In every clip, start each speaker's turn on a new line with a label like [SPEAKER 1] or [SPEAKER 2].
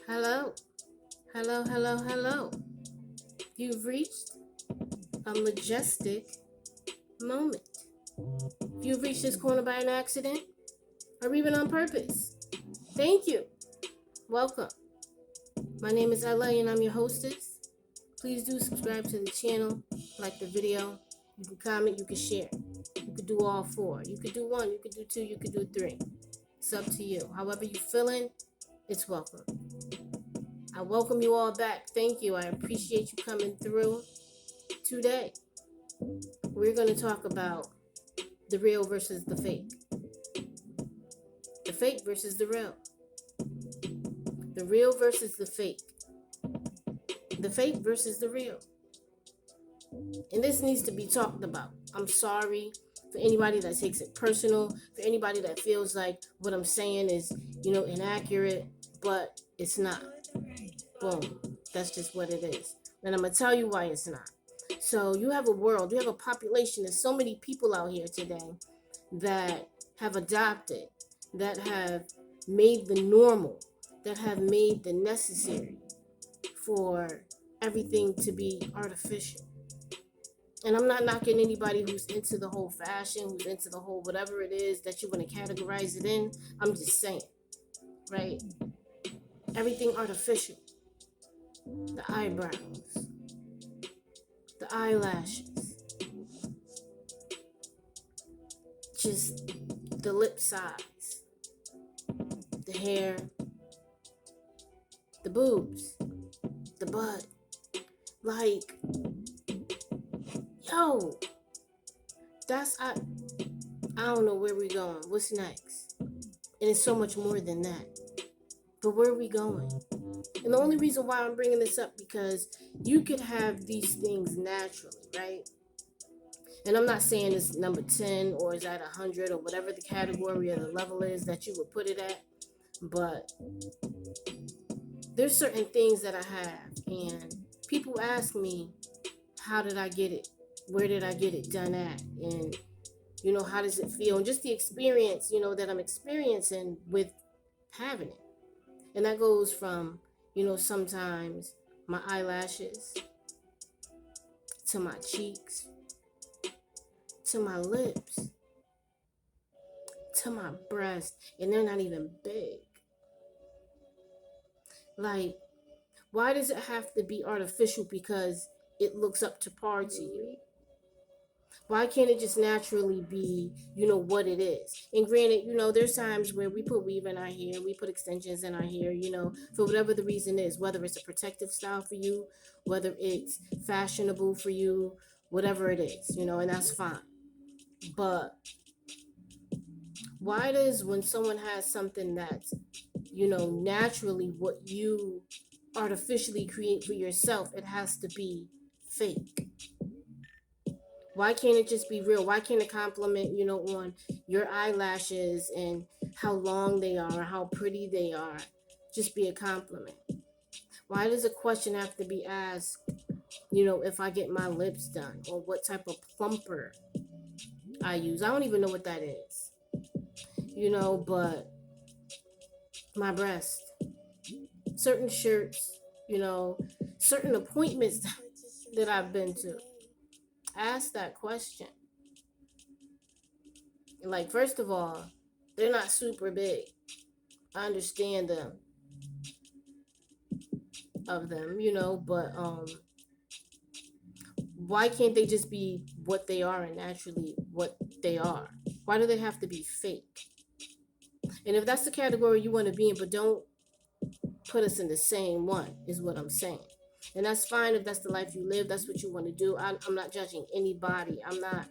[SPEAKER 1] Hello, hello. You've reached a majestic moment. If you've reached this corner by an accident or even on purpose, thank you. Welcome. My name is L.A and I'm your hostess. Please do subscribe to the channel, like the video. You can comment, you can share. You could do all four. You could do one, you could do two, you could do three. It's up to you. However you feeling, it's welcome. I welcome you all back. Thank you. I appreciate you coming through. Today, we're going to talk about the real versus the fake. The fake versus the real. The real versus the fake. The fake versus the real. And this needs to be talked about. I'm sorry for anybody that takes it personal, for anybody that feels like what I'm saying is, inaccurate, but it's not. Boom. That's just what it is. And I'm going to tell you why it's not. So you have a world, you have a population, there's so many people out here today that have adopted, that have made the normal, that have made the necessary for everything to be artificial. And I'm not knocking anybody who's into the whole fashion, who's into the whole whatever it is that you want to categorize it in. I'm just saying, right? Everything artificial. The eyebrows, the eyelashes, just the lip size, the hair, the boobs, the butt. Like, yo, I don't know where we going. What's next? And it's so much more than that. But where are we going? And the only reason why I'm bringing this up because you could have these things naturally, right? And I'm not saying it's number 10 or is at 100 or whatever the category or the level is that you would put it at. But there's certain things that I have. And people ask me, how did I get it? Where did I get it done at? And, how does it feel? And just the experience, that I'm experiencing with having it. And that goes from, sometimes my eyelashes to my cheeks to my lips to my breast. And they're not even big. Like, why does it have to be artificial because it looks up to par to you? Why can't it just naturally be, what it is? And granted, there's times where we put weave in our hair, we put extensions in our hair, for whatever the reason is, whether it's a protective style for you, whether it's fashionable for you, whatever it is, and that's fine. But why does when someone has something that's, naturally what you artificially create for yourself, it has to be fake? Why can't it just be real? Why can't it compliment, on your eyelashes and how long they are, how pretty they are, just be a compliment? Why does a question have to be asked, if I get my lips done or what type of plumper I use? I don't even know what that is, but my breast, certain shirts, certain appointments that I've been to. Ask that question. Like, first of all, they're not super big. I understand them of them, but why can't they just be what they are and naturally what they are? Why do they have to be fake? And if that's the category you want to be in, but don't put us in the same one, is what I'm saying. And that's fine if that's the life you live, that's what you want to do. I'm not judging anybody. I'm not,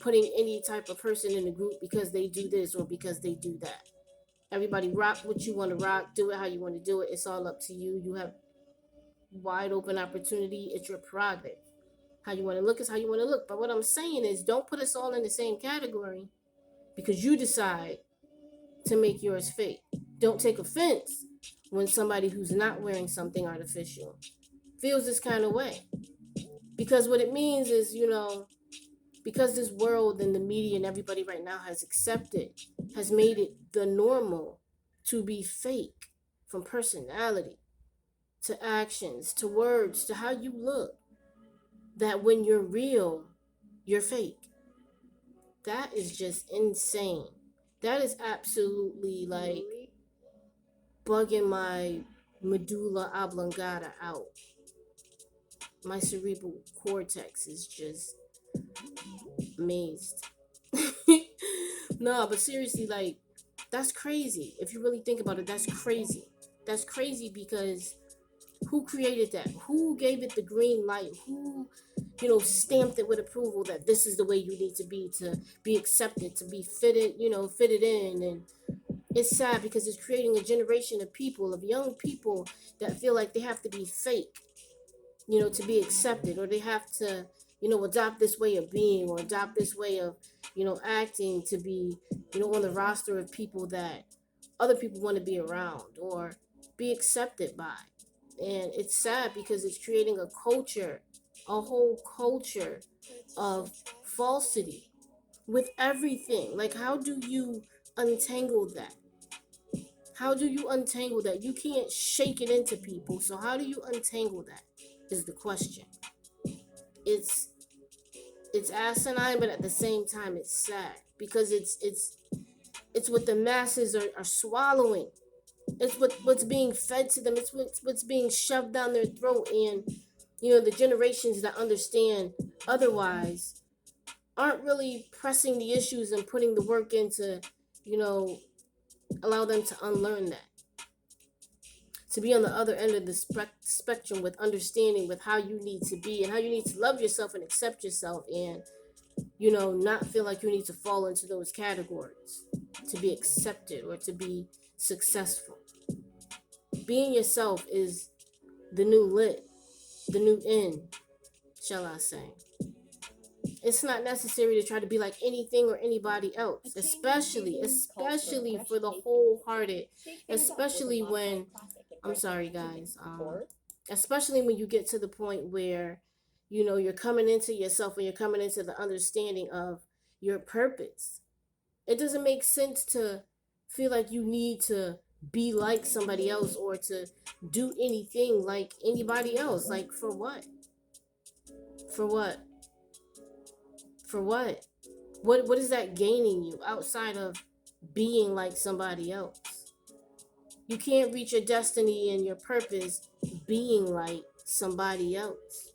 [SPEAKER 1] putting any type of person in a group because they do this or because they do that. Everybody rock what you want to rock, do it how you want to do it. It's all up to you. You have wide open opportunity. It's your prerogative. How you want to look is how you want to look. But what I'm saying is don't put us all in the same category because you decide to make yours fake. Don't take offense when somebody who's not wearing something artificial feels this kind of way. Because what it means is, because this world and the media and everybody right now has accepted, has made it the normal to be fake from personality to actions to words to how you look, that when you're real, you're fake. That is just insane. That is absolutely like bugging my medulla oblongata out. My cerebral cortex is just amazed. No, but seriously, like, that's crazy. If you really think about it, that's crazy. That's crazy because who created that? Who gave it the green light? Who, stamped it with approval that this is the way you need to be accepted, to be fitted in. And it's sad because it's creating a generation of people, of young people that feel like they have to be fake, to be accepted, or they have to, adopt this way of being or adopt this way of, acting to be, on the roster of people that other people want to be around or be accepted by. And it's sad because it's creating a culture, a whole culture of falsity with everything. Like, how do you untangle that? How do you untangle that? You can't shake it into people. So how do you untangle that is the question. It's asinine, but at the same time it's sad because it's what the masses are swallowing. It's what's being fed to them. It's what's being shoved down their throat. And the generations that understand otherwise aren't really pressing the issues and putting the work into, allow them to unlearn that, to be on the other end of the spectrum with understanding with how you need to be and how you need to love yourself and accept yourself, and not feel like you need to fall into those categories to be accepted or to be successful. Being yourself is the new lit, the new in, shall I say. It's not necessary to try to be like anything or anybody else, especially for the wholehearted, especially when, I'm sorry guys, especially when you get to the point where, you're coming into yourself and you're coming into the understanding of your purpose. It doesn't make sense to feel like you need to be like somebody else or to do anything like anybody else. Like, for what? For what? For what? What is that gaining you outside of being like somebody else? You can't reach your destiny and your purpose being like somebody else.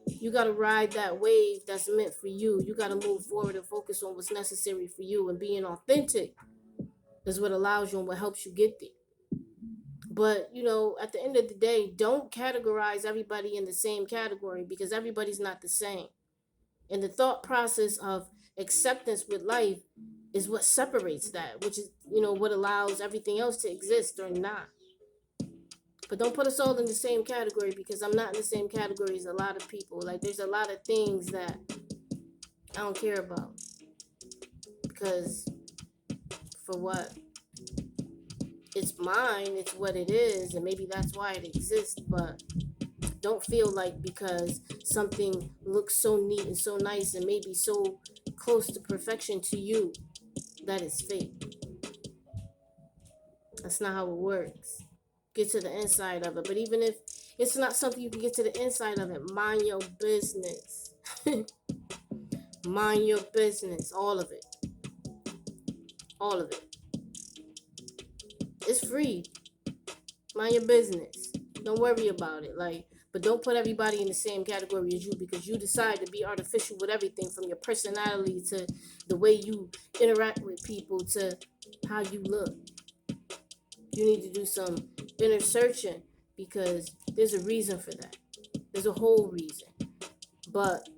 [SPEAKER 1] You got to ride that wave that's meant for you. You got to move forward and focus on what's necessary for you, and being authentic is what allows you and what helps you get there. But, at the end of the day, don't categorize everybody in the same category because everybody's not the same. And the thought process of acceptance with life is what separates that, which is, what allows everything else to exist or not. But don't put us all in the same category because I'm not in the same category as a lot of people. Like, there's a lot of things that I don't care about. Because, for what? It's mine, it's what it is, and maybe that's why it exists, but don't feel like because something looks so neat and so nice and maybe so close to perfection to you, that it's fake. That's not how it works. Get to the inside of it. But even if it's not something you can get to the inside of it, mind your business. Mind your business. All of it. All of it. It's free. Mind your business. Don't worry about it. But don't put everybody in the same category as you because you decide to be artificial with everything, from your personality to the way you interact with people to how you look. You need to do some inner searching because there's a reason for that. There's a whole reason. But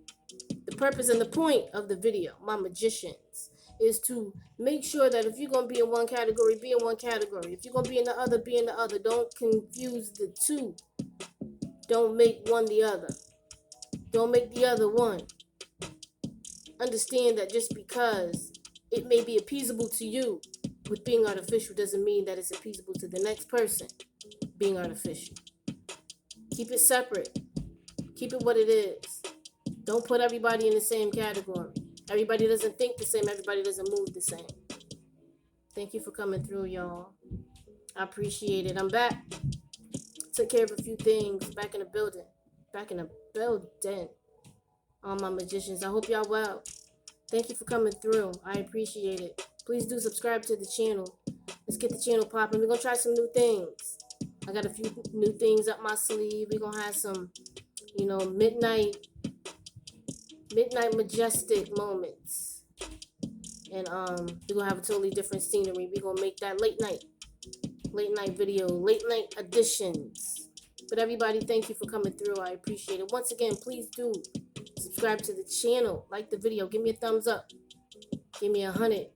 [SPEAKER 1] the purpose and the point of the video, my magicians, is to make sure that if you're going to be in one category, be in one category. If you're going to be in the other, be in the other. Don't confuse the two. Don't make one the other. Don't make the other one. Understand that just because it may be appeasable to you with being artificial doesn't mean that it's appeasable to the next person being artificial. Keep it separate. Keep it what it is. Don't put everybody in the same category. Everybody doesn't think the same. Everybody doesn't move the same. Thank you for coming through, y'all. I appreciate it. I'm back. Took care of a few things. Back in the building. Back in the building. All my magicians. I hope y'all well. Thank you for coming through. I appreciate it. Please do subscribe to the channel. Let's get the channel popping. We're going to try some new things. I got a few new things up my sleeve. We're going to have some, midnight majestic moments. And we're going to have a totally different scenery. We're going to make that late night video, late night editions. But everybody, thank you for coming through. I appreciate it. Once again, please do subscribe to the channel. Like the video. Give me a thumbs up. Give me 100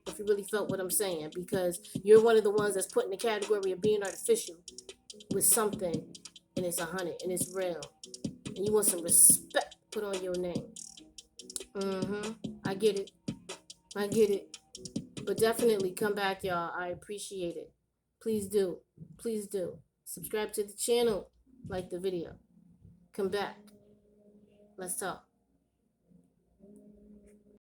[SPEAKER 1] if you really felt what I'm saying, because you're one of the ones that's put in the category of being artificial with something, and it's 100 and it's real, and you want some respect put on your name. I get it, but definitely come back, y'all. I appreciate it. Please do subscribe to the channel, like the video, come back, let's talk.